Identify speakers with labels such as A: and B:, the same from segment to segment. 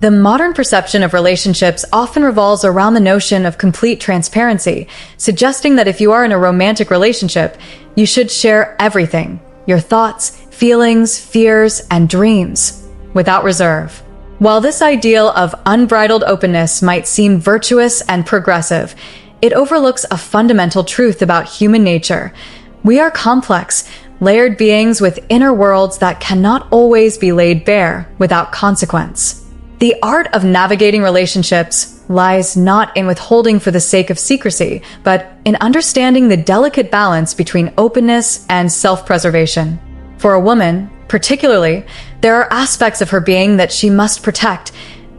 A: The modern perception of relationships often revolves around the notion of complete transparency, suggesting that if you are in a romantic relationship, you should share everything, your thoughts, feelings, fears, and dreams, without reserve. While this ideal of unbridled openness might seem virtuous and progressive, it overlooks a fundamental truth about human nature. We are complex, layered beings with inner worlds that cannot always be laid bare without consequence. The art of navigating relationships lies not in withholding for the sake of secrecy, but in understanding the delicate balance between openness and self-preservation. For a woman, particularly, there are aspects of her being that she must protect,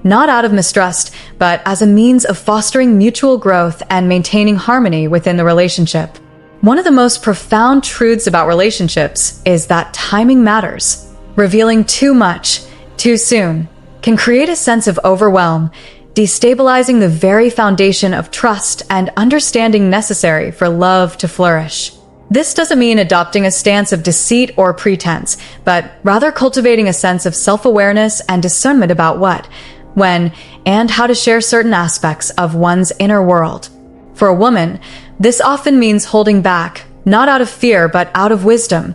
A: not out of mistrust, but as a means of fostering mutual growth and maintaining harmony within the relationship. One of the most profound truths about relationships is that timing matters. Revealing too much, too soon, can create a sense of overwhelm, destabilizing the very foundation of trust and understanding necessary for love to flourish. This doesn't mean adopting a stance of deceit or pretense, but rather cultivating a sense of self-awareness and discernment about what, when, and how to share certain aspects of one's inner world. For a woman, this often means holding back, not out of fear but out of wisdom,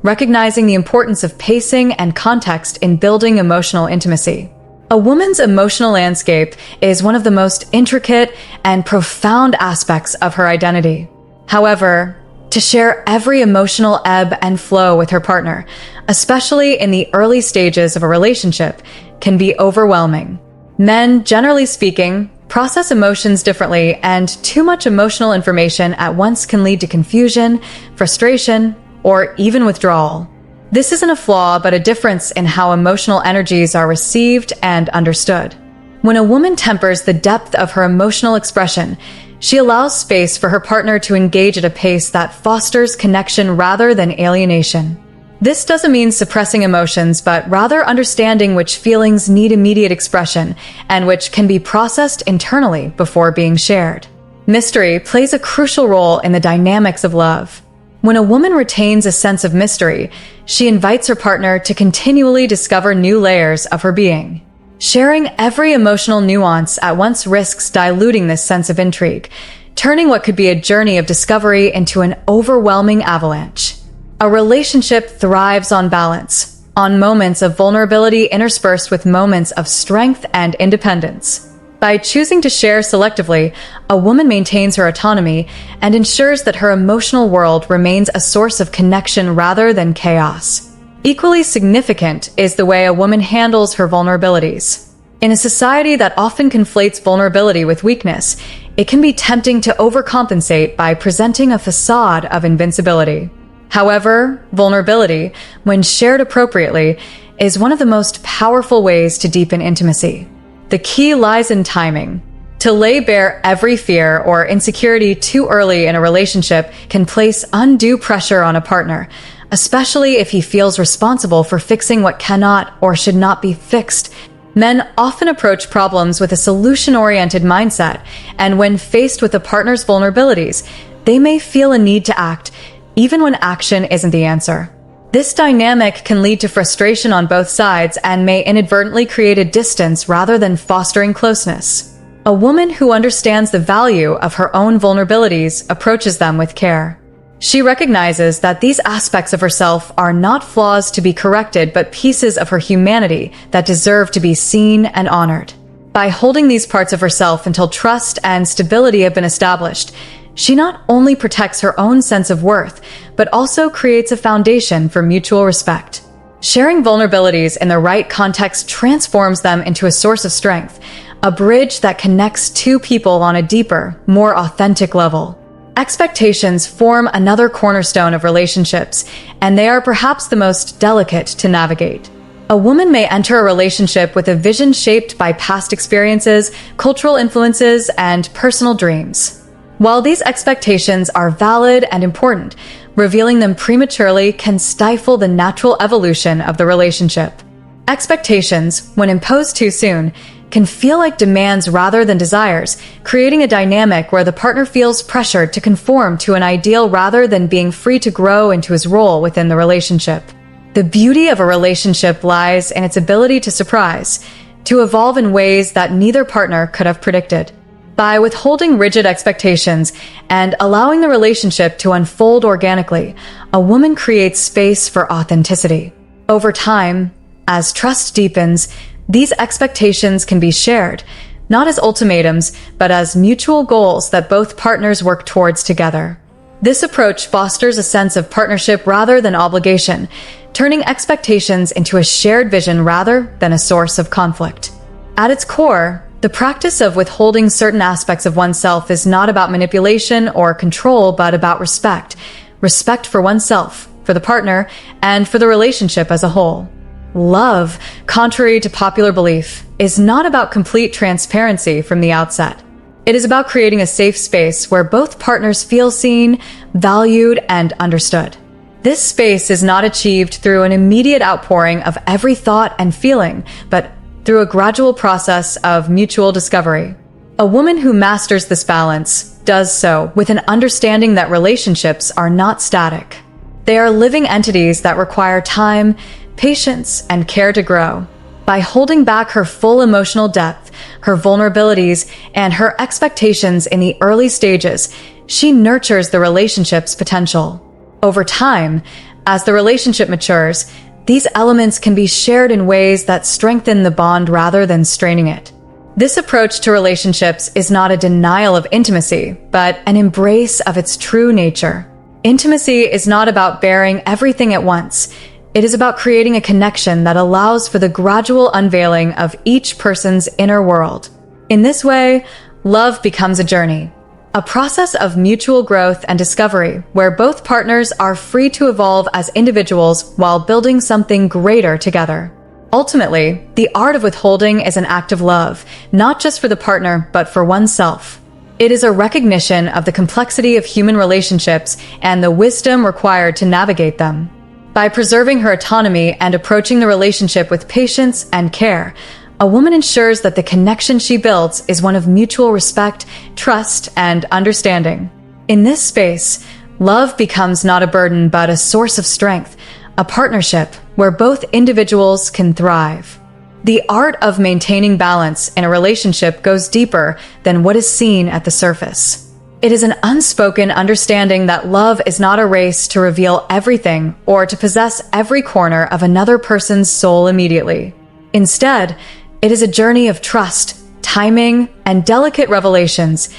A: recognizing the importance of pacing and context in building emotional intimacy. A woman's emotional landscape is one of the most intricate and profound aspects of her identity. However, to share every emotional ebb and flow with her partner, especially in the early stages of a relationship, can be overwhelming. Men, generally speaking, process emotions differently, and too much emotional information at once can lead to confusion, frustration, or even withdrawal. This isn't a flaw, but a difference in how emotional energies are received and understood. When a woman tempers the depth of her emotional expression, she allows space for her partner to engage at a pace that fosters connection rather than alienation. This doesn't mean suppressing emotions, but rather understanding which feelings need immediate expression and which can be processed internally before being shared. Mystery plays a crucial role in the dynamics of love. When a woman retains a sense of mystery, she invites her partner to continually discover new layers of her being. Sharing every emotional nuance at once risks diluting this sense of intrigue, turning what could be a journey of discovery into an overwhelming avalanche. A relationship thrives on balance, on moments of vulnerability interspersed with moments of strength and independence. By choosing to share selectively, a woman maintains her autonomy and ensures that her emotional world remains a source of connection rather than chaos. Equally significant is the way a woman handles her vulnerabilities. In a society that often conflates vulnerability with weakness, it can be tempting to overcompensate by presenting a facade of invincibility. However, vulnerability, when shared appropriately, is one of the most powerful ways to deepen intimacy. The key lies in timing. To lay bare every fear or insecurity too early in a relationship can place undue pressure on a partner, especially if he feels responsible for fixing what cannot or should not be fixed. Men often approach problems with a solution-oriented mindset, and when faced with a partner's vulnerabilities, they may feel a need to act, even when action isn't the answer. This dynamic can lead to frustration on both sides and may inadvertently create a distance rather than fostering closeness. A woman who understands the value of her own vulnerabilities approaches them with care. She recognizes that these aspects of herself are not flaws to be corrected, but pieces of her humanity that deserve to be seen and honored. By holding these parts of herself until trust and stability have been established, she not only protects her own sense of worth, but also creates a foundation for mutual respect. Sharing vulnerabilities in the right context transforms them into a source of strength, a bridge that connects two people on a deeper, more authentic level. Expectations form another cornerstone of relationships, and they are perhaps the most delicate to navigate. A woman may enter a relationship with a vision shaped by past experiences, cultural influences, and personal dreams. While these expectations are valid and important, revealing them prematurely can stifle the natural evolution of the relationship. Expectations, when imposed too soon, can feel like demands rather than desires, creating a dynamic where the partner feels pressured to conform to an ideal rather than being free to grow into his role within the relationship. The beauty of a relationship lies in its ability to surprise, to evolve in ways that neither partner could have predicted. By withholding rigid expectations and allowing the relationship to unfold organically, a woman creates space for authenticity. Over time, as trust deepens, these expectations can be shared, not as ultimatums, but as mutual goals that both partners work towards together. This approach fosters a sense of partnership rather than obligation, turning expectations into a shared vision rather than a source of conflict. At its core, the practice of withholding certain aspects of oneself is not about manipulation or control, but about respect. Respect for oneself, for the partner, and for the relationship as a whole. Love, contrary to popular belief, is not about complete transparency from the outset. It is about creating a safe space where both partners feel seen, valued, and understood. This space is not achieved through an immediate outpouring of every thought and feeling, but through a gradual process of mutual discovery. A woman who masters this balance does so with an understanding that relationships are not static. They are living entities that require time, patience, and care to grow. By holding back her full emotional depth, her vulnerabilities, and her expectations in the early stages, she nurtures the relationship's potential. Over time, as the relationship matures, these elements can be shared in ways that strengthen the bond rather than straining it. This approach to relationships is not a denial of intimacy, but an embrace of its true nature. Intimacy is not about bearing everything at once. It is about creating a connection that allows for the gradual unveiling of each person's inner world. In this way, love becomes a journey, a process of mutual growth and discovery where both partners are free to evolve as individuals while building something greater together. Ultimately, the art of withholding is an act of love, not just for the partner, but for oneself. It is a recognition of the complexity of human relationships and the wisdom required to navigate them. By preserving her autonomy and approaching the relationship with patience and care, a woman ensures that the connection she builds is one of mutual respect, trust, and understanding. In this space, love becomes not a burden but a source of strength, a partnership where both individuals can thrive. The art of maintaining balance in a relationship goes deeper than what is seen at the surface. It is an unspoken understanding that love is not a race to reveal everything or to possess every corner of another person's soul immediately. Instead, it is a journey of trust, timing, and delicate revelations,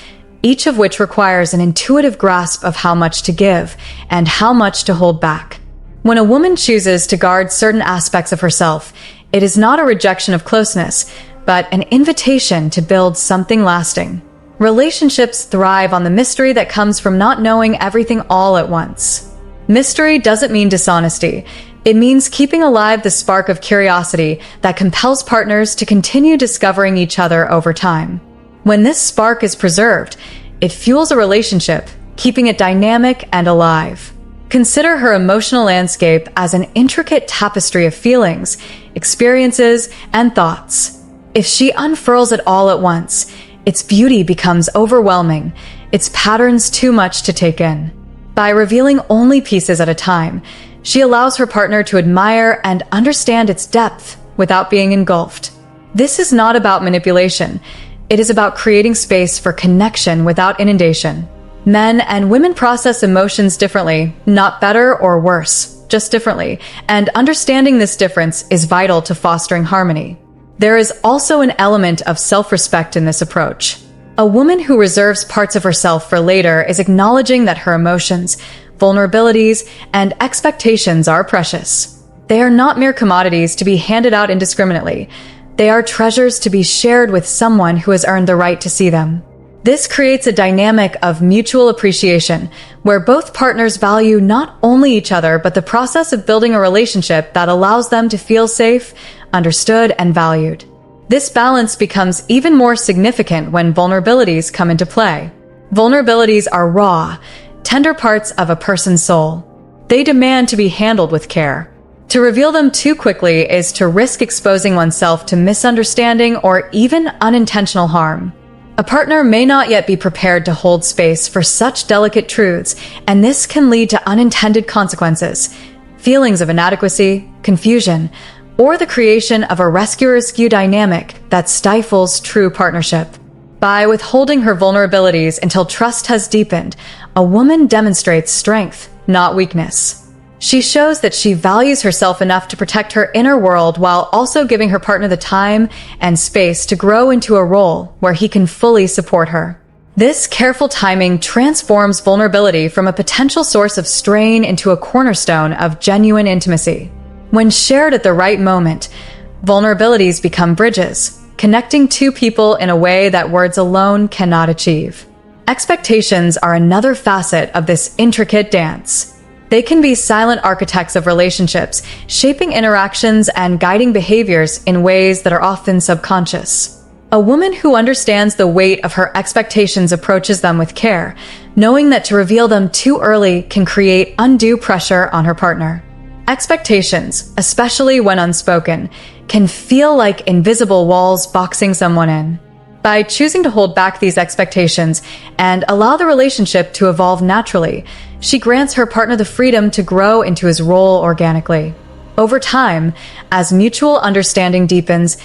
A: each of which requires an intuitive grasp of how much to give and how much to hold back. When a woman chooses to guard certain aspects of herself, it is not a rejection of closeness, but an invitation to build something lasting. Relationships thrive on the mystery that comes from not knowing everything all at once. Mystery doesn't mean dishonesty. It means keeping alive the spark of curiosity that compels partners to continue discovering each other over time. When this spark is preserved, it fuels a relationship, keeping it dynamic and alive. Consider her emotional landscape as an intricate tapestry of feelings, experiences, and thoughts. If she unfurls it all at once, its beauty becomes overwhelming, its patterns too much to take in. By revealing only pieces at a time, she allows her partner to admire and understand its depth without being engulfed. This is not about manipulation. It is about creating space for connection without inundation. Men and women process emotions differently, not better or worse, just differently, and understanding this difference is vital to fostering harmony. There is also an element of self-respect in this approach. A woman who reserves parts of herself for later is acknowledging that her emotions, vulnerabilities, and expectations are precious. They are not mere commodities to be handed out indiscriminately. They are treasures to be shared with someone who has earned the right to see them. This creates a dynamic of mutual appreciation, where both partners value not only each other, but the process of building a relationship that allows them to feel safe, understood, and valued. This balance becomes even more significant when vulnerabilities come into play. Vulnerabilities are raw, tender parts of a person's soul. They demand to be handled with care. To reveal them too quickly is to risk exposing oneself to misunderstanding or even unintentional harm. A partner may not yet be prepared to hold space for such delicate truths, and this can lead to unintended consequences, feelings of inadequacy, confusion, or the creation of a rescue-rescue dynamic that stifles true partnership. By withholding her vulnerabilities until trust has deepened, a woman demonstrates strength, not weakness. She shows that she values herself enough to protect her inner world while also giving her partner the time and space to grow into a role where he can fully support her. This careful timing transforms vulnerability from a potential source of strain into a cornerstone of genuine intimacy. When shared at the right moment, vulnerabilities become bridges, connecting two people in a way that words alone cannot achieve. Expectations are another facet of this intricate dance. They can be silent architects of relationships, shaping interactions and guiding behaviors in ways that are often subconscious. A woman who understands the weight of her expectations approaches them with care, knowing that to reveal them too early can create undue pressure on her partner. Expectations, especially when unspoken, can feel like invisible walls boxing someone in. By choosing to hold back these expectations and allow the relationship to evolve naturally, she grants her partner the freedom to grow into his role organically. Over time, as mutual understanding deepens,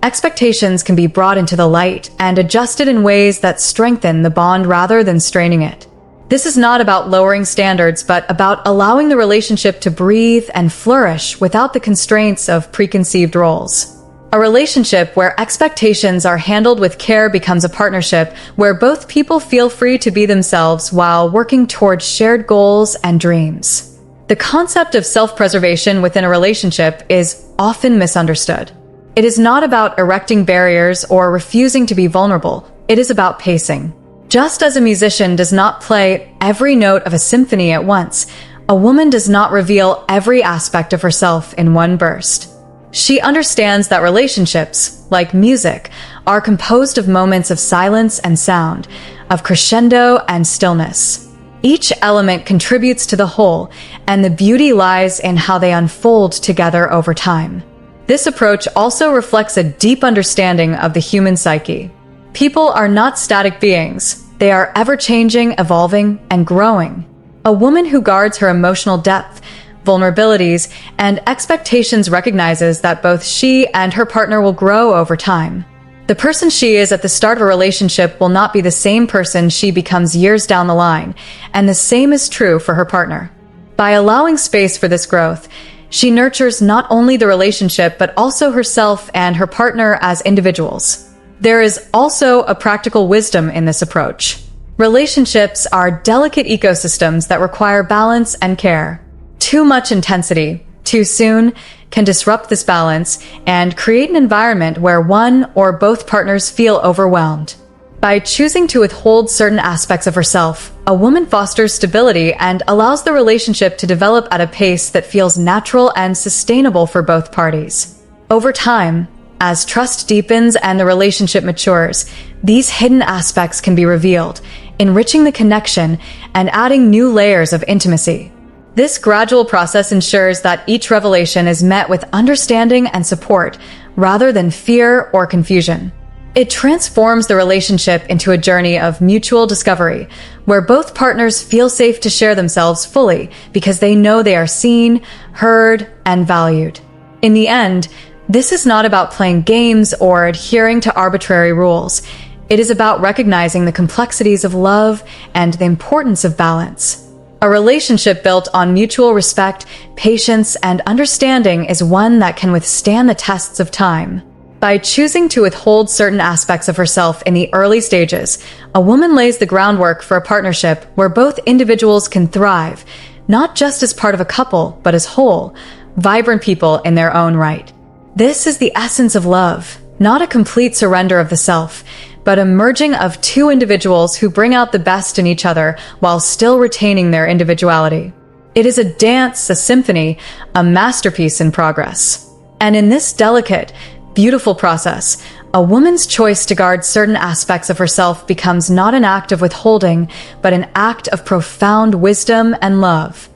A: expectations can be brought into the light and adjusted in ways that strengthen the bond rather than straining it. This is not about lowering standards, but about allowing the relationship to breathe and flourish without the constraints of preconceived roles. A relationship where expectations are handled with care becomes a partnership where both people feel free to be themselves while working towards shared goals and dreams. The concept of self-preservation within a relationship is often misunderstood. It is not about erecting barriers or refusing to be vulnerable. It is about pacing. Just as a musician does not play every note of a symphony at once, a woman does not reveal every aspect of herself in one burst. She understands that relationships, like music, are composed of moments of silence and sound, of crescendo and stillness. Each element contributes to the whole, and the beauty lies in how they unfold together over time. This approach also reflects a deep understanding of the human psyche. People are not static beings. They are ever-changing, evolving, and growing. A woman who guards her emotional depth, vulnerabilities, and expectations recognizes that both she and her partner will grow over time. The person she is at the start of a relationship will not be the same person she becomes years down the line, and the same is true for her partner. By allowing space for this growth, she nurtures not only the relationship but also herself and her partner as individuals. There is also a practical wisdom in this approach. Relationships are delicate ecosystems that require balance and care. Too much intensity, too soon, can disrupt this balance and create an environment where one or both partners feel overwhelmed. By choosing to withhold certain aspects of herself, a woman fosters stability and allows the relationship to develop at a pace that feels natural and sustainable for both parties. Over time, as trust deepens and the relationship matures, these hidden aspects can be revealed, enriching the connection and adding new layers of intimacy. This gradual process ensures that each revelation is met with understanding and support, rather than fear or confusion. It transforms the relationship into a journey of mutual discovery, where both partners feel safe to share themselves fully because they know they are seen, heard, and valued. In the end, this is not about playing games or adhering to arbitrary rules. It is about recognizing the complexities of love and the importance of balance. A relationship built on mutual respect, patience, and understanding is one that can withstand the tests of time. By choosing to withhold certain aspects of herself in the early stages, a woman lays the groundwork for a partnership where both individuals can thrive, not just as part of a couple, but as whole, vibrant people in their own right. This is the essence of love, not a complete surrender of the self, but a merging of two individuals who bring out the best in each other while still retaining their individuality. It is a dance, a symphony, a masterpiece in progress. And in this delicate, beautiful process, a woman's choice to guard certain aspects of herself becomes not an act of withholding, but an act of profound wisdom and love.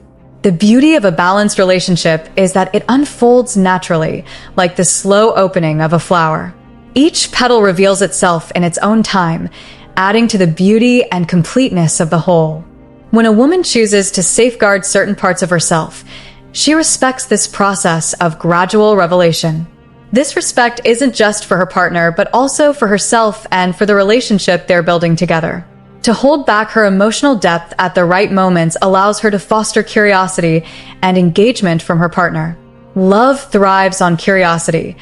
A: The beauty of a balanced relationship is that it unfolds naturally, like the slow opening of a flower. Each petal reveals itself in its own time, adding to the beauty and completeness of the whole. When a woman chooses to safeguard certain parts of herself, She respects this process of gradual revelation. This respect isn't just for her partner, but also for herself and for the relationship they're building together. To hold back her emotional depth at the right moments allows her to foster curiosity and engagement from her partner. Love thrives on curiosity,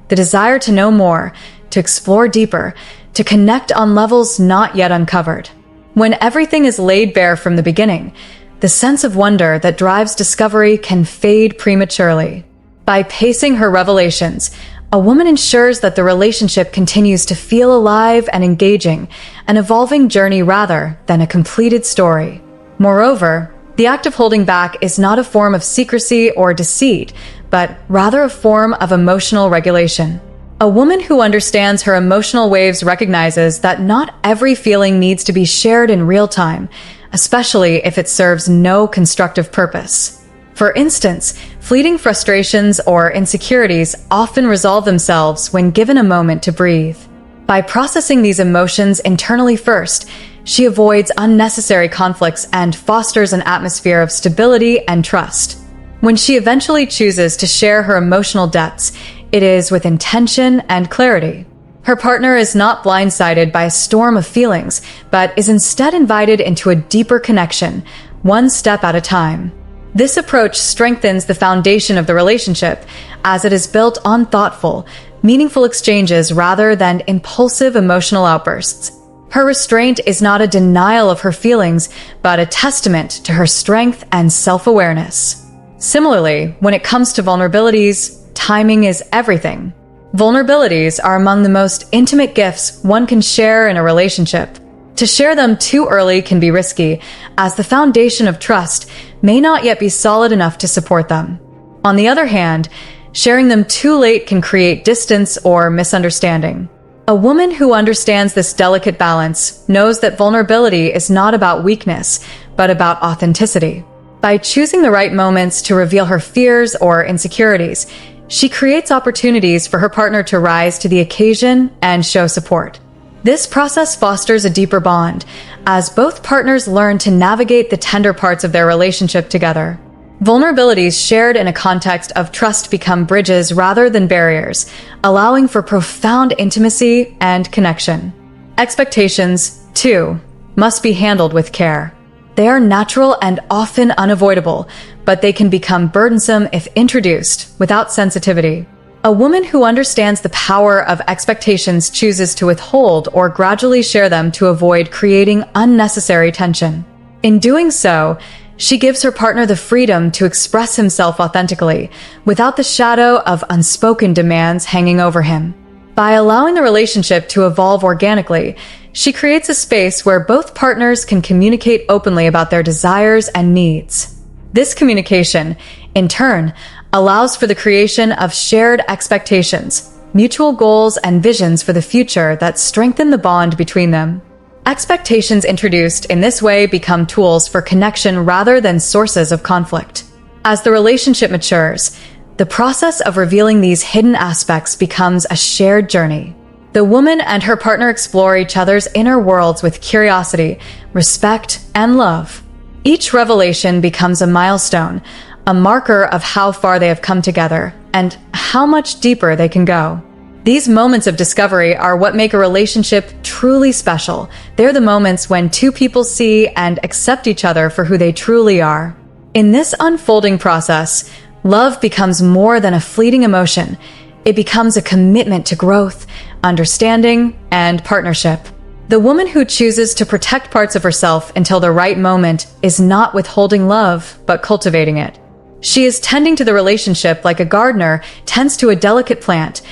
A: the desire to know more, to explore deeper, to connect on levels not yet uncovered. When everything is laid bare from the beginning, the sense of wonder that drives discovery can fade prematurely. By pacing her revelations, a woman ensures that the relationship continues to feel alive and engaging, an evolving journey rather than a completed story. Moreover, the act of holding back is not a form of secrecy or deceit, but rather a form of emotional regulation. A woman who understands her emotional waves recognizes that not every feeling needs to be shared in real time, especially if it serves no constructive purpose. For instance, fleeting frustrations or insecurities often resolve themselves when given a moment to breathe. By processing these emotions internally first, she avoids unnecessary conflicts and fosters an atmosphere of stability and trust. When she eventually chooses to share her emotional depths, it is with intention and clarity. Her partner is not blindsided by a storm of feelings, but is instead invited into a deeper connection, one step at a time. This approach strengthens the foundation of the relationship, as it is built on thoughtful, meaningful exchanges rather than impulsive emotional outbursts. Her restraint is not a denial of her feelings, but a testament to her strength and self-awareness. Similarly, when it comes to vulnerabilities, timing is everything. Vulnerabilities are among the most intimate gifts one can share in a relationship. To share them too early can be risky, as the foundation of trust may not yet be solid enough to support them. On the other hand, sharing them too late can create distance or misunderstanding. A woman who understands this delicate balance knows that vulnerability is not about weakness, but about authenticity. By choosing the right moments to reveal her fears or insecurities, she creates opportunities for her partner to rise to the occasion and show support. This process fosters a deeper bond, as both partners learn to navigate the tender parts of their relationship together. Vulnerabilities shared in a context of trust become bridges rather than barriers, allowing for profound intimacy and connection. Expectations, too, must be handled with care. They are natural and often unavoidable, but they can become burdensome if introduced without sensitivity. A woman who understands the power of expectations chooses to withhold or gradually share them to avoid creating unnecessary tension. In doing so, she gives her partner the freedom to express himself authentically, without the shadow of unspoken demands hanging over him. By allowing the relationship to evolve organically, she creates a space where both partners can communicate openly about their desires and needs. This communication, in turn, allows for the creation of shared expectations, mutual goals, and visions for the future that strengthen the bond between them. Expectations introduced in this way become tools for connection rather than sources of conflict. As the relationship matures, the process of revealing these hidden aspects becomes a shared journey. The woman and her partner explore each other's inner worlds with curiosity, respect, and love. Each revelation becomes a milestone, a marker of how far they have come together and how much deeper they can go. These moments of discovery are what make a relationship truly special. They're the moments when two people see and accept each other for who they truly are. In this unfolding process, love becomes more than a fleeting emotion. It becomes a commitment to growth, understanding, and partnership. The woman who chooses to protect parts of herself until the right moment is not withholding love, but cultivating it. She is tending to the relationship like a gardener tends to a delicate plant,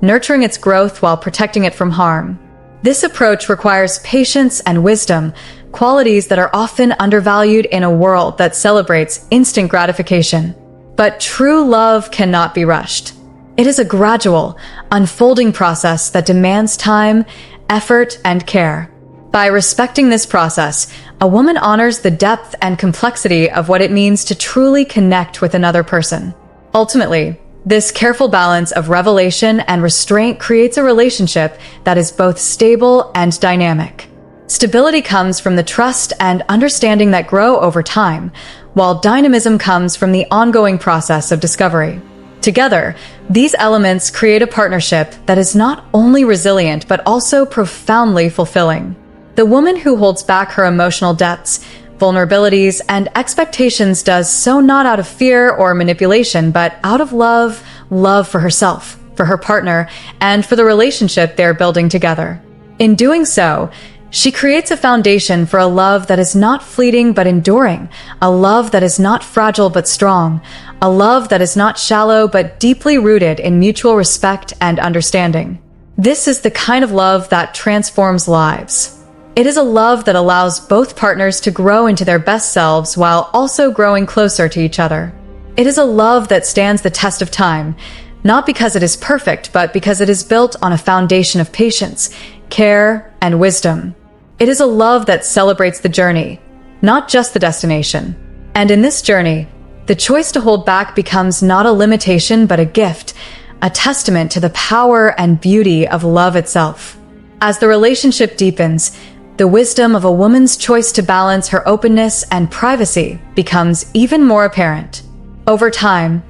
A: nurturing its growth while protecting it from harm. This approach requires patience and wisdom, qualities that are often undervalued in a world that celebrates instant gratification. But true love cannot be rushed. It is a gradual, unfolding process that demands time, effort, and care. By respecting this process, a woman honors the depth and complexity of what it means to truly connect with another person. Ultimately, this careful balance of revelation and restraint creates a relationship that is both stable and dynamic. Stability comes from the trust and understanding that grow over time, while dynamism comes from the ongoing process of discovery. Together, these elements create a partnership that is not only resilient but also profoundly fulfilling. The woman who holds back her emotional depths, vulnerabilities, and expectations does so not out of fear or manipulation, but out of love for herself, for her partner, and for the relationship they're building together. In doing so, she creates a foundation for a love that is not fleeting but enduring, a love that is not fragile but strong, a love that is not shallow but deeply rooted in mutual respect and understanding. This is the kind of love that transforms lives. It is a love that allows both partners to grow into their best selves while also growing closer to each other. It is a love that stands the test of time, not because it is perfect, but because it is built on a foundation of patience, care, and wisdom. It is a love that celebrates the journey, not just the destination. And in this journey, the choice to hold back becomes not a limitation but a gift, a testament to the power and beauty of love itself. As the relationship deepens, the wisdom of a woman's choice to balance her openness and privacy becomes even more apparent. Over time,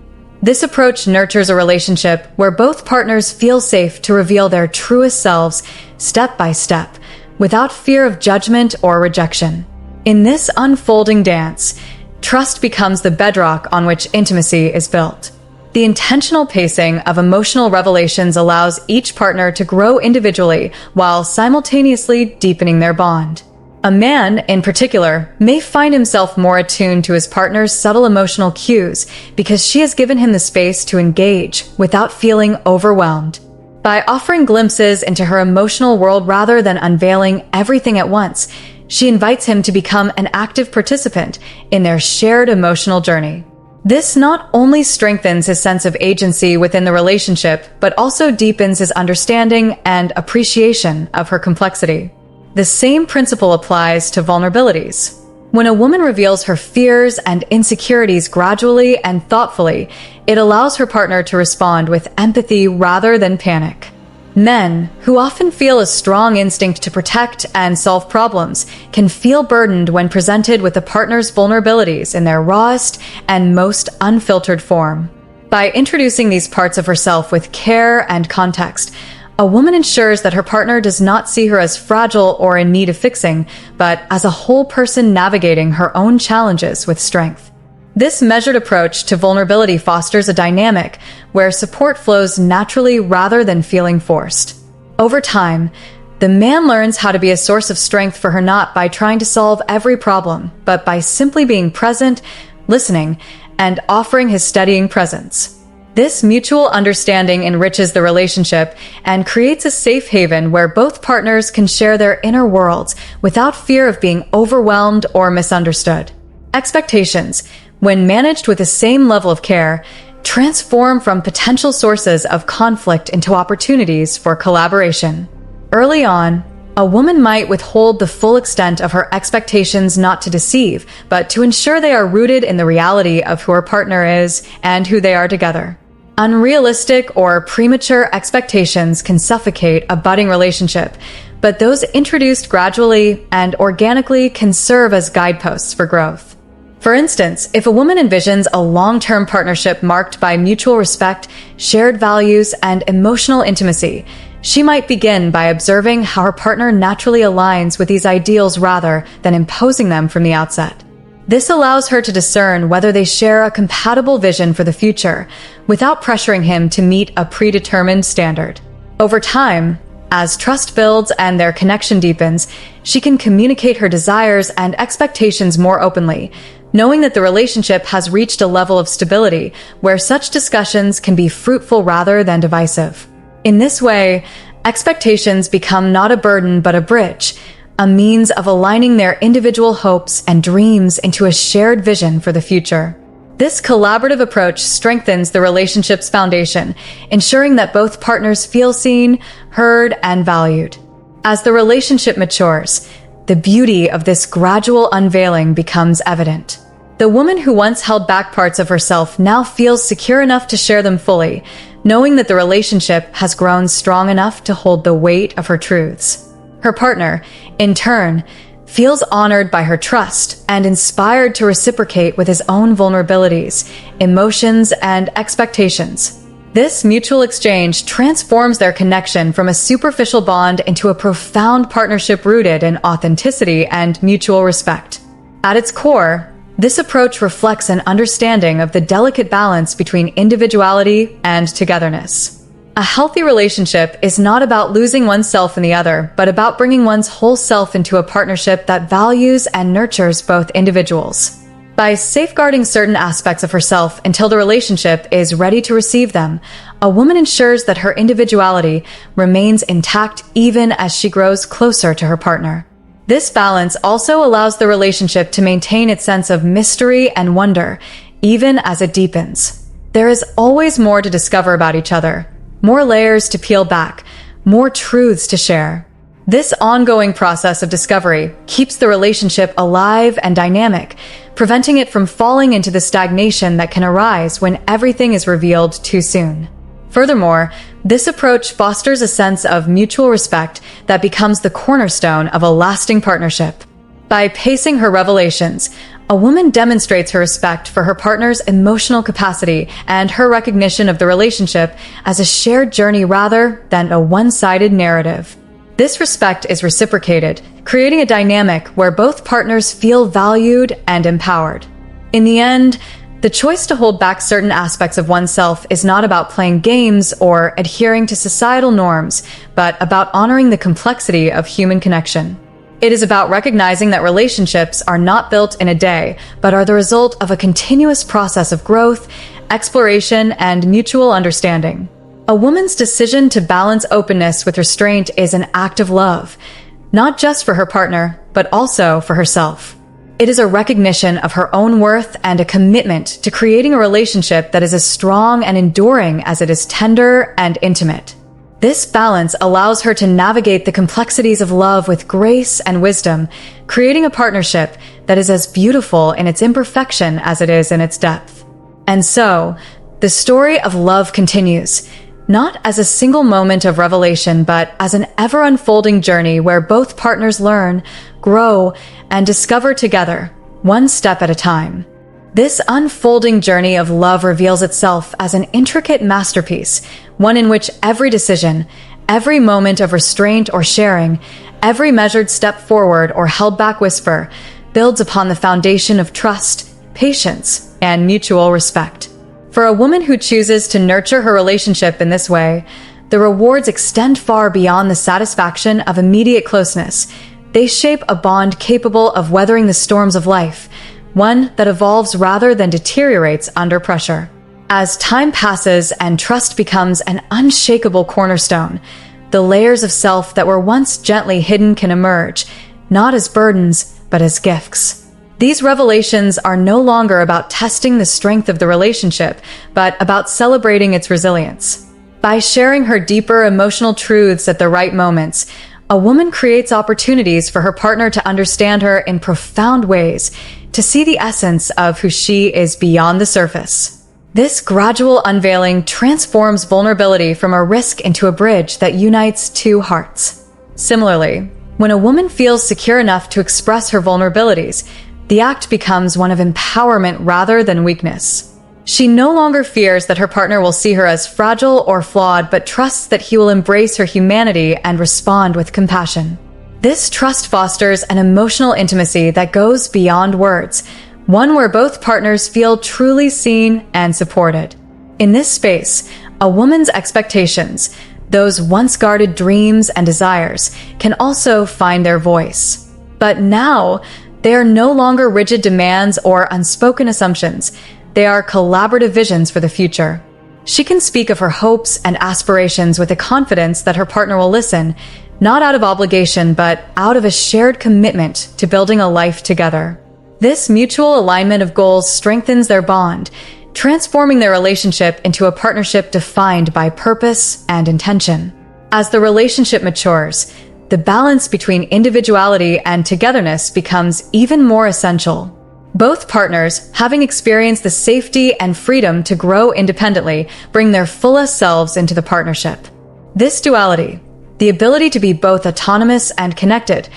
A: this approach nurtures a relationship where both partners feel safe to reveal their truest selves step by step, without fear of judgment or rejection. In this unfolding dance, trust becomes the bedrock on which intimacy is built. The intentional pacing of emotional revelations allows each partner to grow individually while simultaneously deepening their bond. A man, in particular, may find himself more attuned to his partner's subtle emotional cues because she has given him the space to engage without feeling overwhelmed. By offering glimpses into her emotional world rather than unveiling everything at once, she invites him to become an active participant in their shared emotional journey. This not only strengthens his sense of agency within the relationship, but also deepens his understanding and appreciation of her complexity. The same principle applies to vulnerabilities. When a woman reveals her fears and insecurities gradually and thoughtfully, it allows her partner to respond with empathy rather than panic. Men, who often feel a strong instinct to protect and solve problems, can feel burdened when presented with a partner's vulnerabilities in their rawest and most unfiltered form. By introducing these parts of herself with care and context, a woman ensures that her partner does not see her as fragile or in need of fixing, but as a whole person navigating her own challenges with strength. This measured approach to vulnerability fosters a dynamic where support flows naturally rather than feeling forced. Over time, the man learns how to be a source of strength for her not by trying to solve every problem, but by simply being present, listening, and offering his steadying presence. This mutual understanding enriches the relationship and creates a safe haven where both partners can share their inner worlds without fear of being overwhelmed or misunderstood. Expectations, when managed with the same level of care, transform from potential sources of conflict into opportunities for collaboration. Early on, a woman might withhold the full extent of her expectations not to deceive, but to ensure they are rooted in the reality of who her partner is and who they are together. Unrealistic or premature expectations can suffocate a budding relationship, but those introduced gradually and organically can serve as guideposts for growth. For instance, if a woman envisions a long-term partnership marked by mutual respect, shared values, and emotional intimacy, she might begin by observing how her partner naturally aligns with these ideals rather than imposing them from the outset. This allows her to discern whether they share a compatible vision for the future, without pressuring him to meet a predetermined standard. Over time, as trust builds and their connection deepens, she can communicate her desires and expectations more openly, knowing that the relationship has reached a level of stability where such discussions can be fruitful rather than divisive. In this way, expectations become not a burden but a bridge, a means of aligning their individual hopes and dreams into a shared vision for the future. This collaborative approach strengthens the relationship's foundation, ensuring that both partners feel seen, heard, and valued. As the relationship matures, the beauty of this gradual unveiling becomes evident. The woman who once held back parts of herself now feels secure enough to share them fully, knowing that the relationship has grown strong enough to hold the weight of her truths. Her partner, in turn, feels honored by her trust, and inspired to reciprocate with his own vulnerabilities, emotions, and expectations. This mutual exchange transforms their connection from a superficial bond into a profound partnership rooted in authenticity and mutual respect. At its core, this approach reflects an understanding of the delicate balance between individuality and togetherness. A healthy relationship is not about losing oneself in the other, but about bringing one's whole self into a partnership that values and nurtures both individuals. By safeguarding certain aspects of herself until the relationship is ready to receive them, a woman ensures that her individuality remains intact even as she grows closer to her partner. This balance also allows the relationship to maintain its sense of mystery and wonder, even as it deepens. There is always more to discover about each other, more layers to peel back, more truths to share. This ongoing process of discovery keeps the relationship alive and dynamic, preventing it from falling into the stagnation that can arise when everything is revealed too soon. Furthermore, this approach fosters a sense of mutual respect that becomes the cornerstone of a lasting partnership. By pacing her revelations, a woman demonstrates her respect for her partner's emotional capacity and her recognition of the relationship as a shared journey rather than a one-sided narrative. This respect is reciprocated, creating a dynamic where both partners feel valued and empowered. In the end, the choice to hold back certain aspects of oneself is not about playing games or adhering to societal norms, but about honoring the complexity of human connection. It is about recognizing that relationships are not built in a day, but are the result of a continuous process of growth, exploration, and mutual understanding. A woman's decision to balance openness with restraint is an act of love, not just for her partner, but also for herself. It is a recognition of her own worth and a commitment to creating a relationship that is as strong and enduring as it is tender and intimate. This balance allows her to navigate the complexities of love with grace and wisdom, creating a partnership that is as beautiful in its imperfection as it is in its depth. And so, the story of love continues, not as a single moment of revelation, but as an ever-unfolding journey where both partners learn, grow, and discover together, one step at a time. This unfolding journey of love reveals itself as an intricate masterpiece, one in which every decision, every moment of restraint or sharing, every measured step forward or held back whisper, builds upon the foundation of trust, patience, and mutual respect. For a woman who chooses to nurture her relationship in this way, the rewards extend far beyond the satisfaction of immediate closeness. They shape a bond capable of weathering the storms of life, one that evolves rather than deteriorates under pressure. As time passes and trust becomes an unshakable cornerstone, the layers of self that were once gently hidden can emerge, not as burdens, but as gifts. These revelations are no longer about testing the strength of the relationship, but about celebrating its resilience. By sharing her deeper emotional truths at the right moments, a woman creates opportunities for her partner to understand her in profound ways, to see the essence of who she is beyond the surface. This gradual unveiling transforms vulnerability from a risk into a bridge that unites two hearts. Similarly, when a woman feels secure enough to express her vulnerabilities, the act becomes one of empowerment rather than weakness. She no longer fears that her partner will see her as fragile or flawed, but trusts that he will embrace her humanity and respond with compassion. This trust fosters an emotional intimacy that goes beyond words, one where both partners feel truly seen and supported. In this space, a woman's expectations, those once guarded dreams and desires, can also find their voice. But now, they are no longer rigid demands or unspoken assumptions. They are collaborative visions for the future. She can speak of her hopes and aspirations with a confidence that her partner will listen, not out of obligation, but out of a shared commitment to building a life together. This mutual alignment of goals strengthens their bond, transforming their relationship into a partnership defined by purpose and intention. As the relationship matures, the balance between individuality and togetherness becomes even more essential. Both partners, having experienced the safety and freedom to grow independently, bring their fullest selves into the partnership. This duality, the ability to be both autonomous and connected,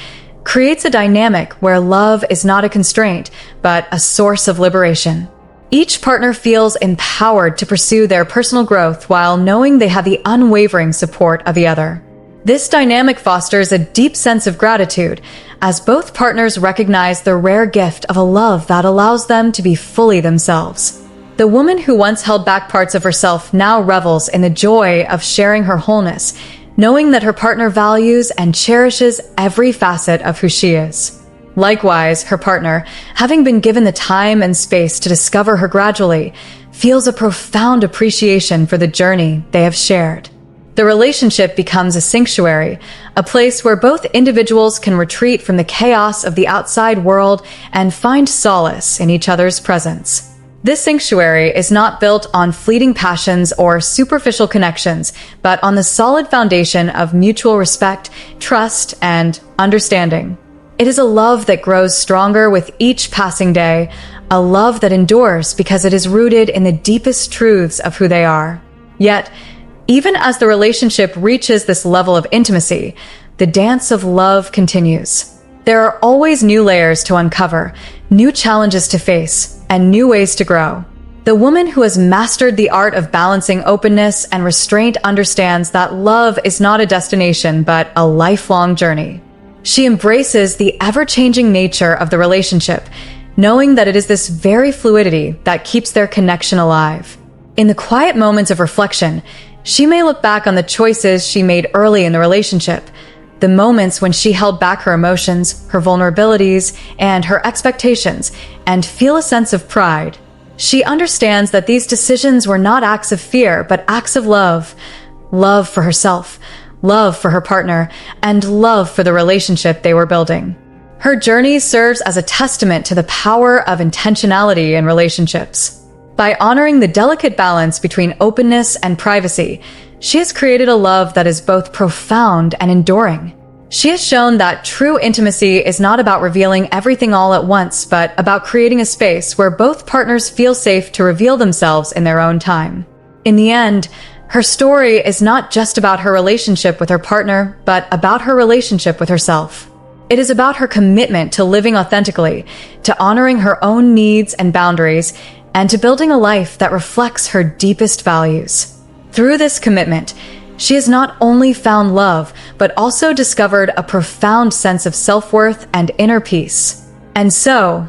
A: creates a dynamic where love is not a constraint, but a source of liberation. Each partner feels empowered to pursue their personal growth while knowing they have the unwavering support of the other. This dynamic fosters a deep sense of gratitude, as both partners recognize the rare gift of a love that allows them to be fully themselves. The woman who once held back parts of herself now revels in the joy of sharing her wholeness, knowing that her partner values and cherishes every facet of who she is. Likewise, her partner, having been given the time and space to discover her gradually, feels a profound appreciation for the journey they have shared. The relationship becomes a sanctuary, a place where both individuals can retreat from the chaos of the outside world and find solace in each other's presence. This sanctuary is not built on fleeting passions or superficial connections, but on the solid foundation of mutual respect, trust, and understanding. It is a love that grows stronger with each passing day, a love that endures because it is rooted in the deepest truths of who they are. Yet, even as the relationship reaches this level of intimacy, the dance of love continues. There are always new layers to uncover, new challenges to face, and new ways to grow. The woman who has mastered the art of balancing openness and restraint understands that love is not a destination, but a lifelong journey. She embraces the ever-changing nature of the relationship, knowing that it is this very fluidity that keeps their connection alive. In the quiet moments of reflection, she may look back on the choices she made early in the relationship, the moments when she held back her emotions, her vulnerabilities, and her expectations, and feel a sense of pride. She understands that these decisions were not acts of fear, but acts of love. Love for herself, love for her partner, and love for the relationship they were building. Her journey serves as a testament to the power of intentionality in relationships. By honoring the delicate balance between openness and privacy, she has created a love that is both profound and enduring. She has shown that true intimacy is not about revealing everything all at once, but about creating a space where both partners feel safe to reveal themselves in their own time. In the end, her story is not just about her relationship with her partner, but about her relationship with herself. It is about her commitment to living authentically, to honoring her own needs and boundaries, and to building a life that reflects her deepest values. Through this commitment, she has not only found love, but also discovered a profound sense of self-worth and inner peace. And so,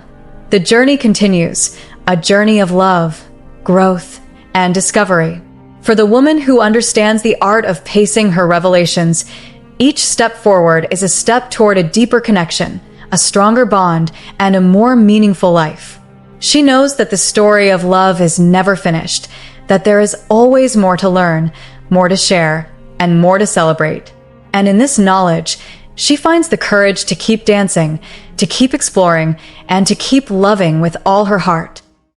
A: the journey continues, a journey of love, growth, and discovery. For the woman who understands the art of pacing her revelations, each step forward is a step toward a deeper connection, a stronger bond, and a more meaningful life. She knows that the story of love is never finished, that there is always more to learn, more to share, and more to celebrate. And in this knowledge, she finds the courage to keep dancing, to keep exploring, and to keep loving with all her heart.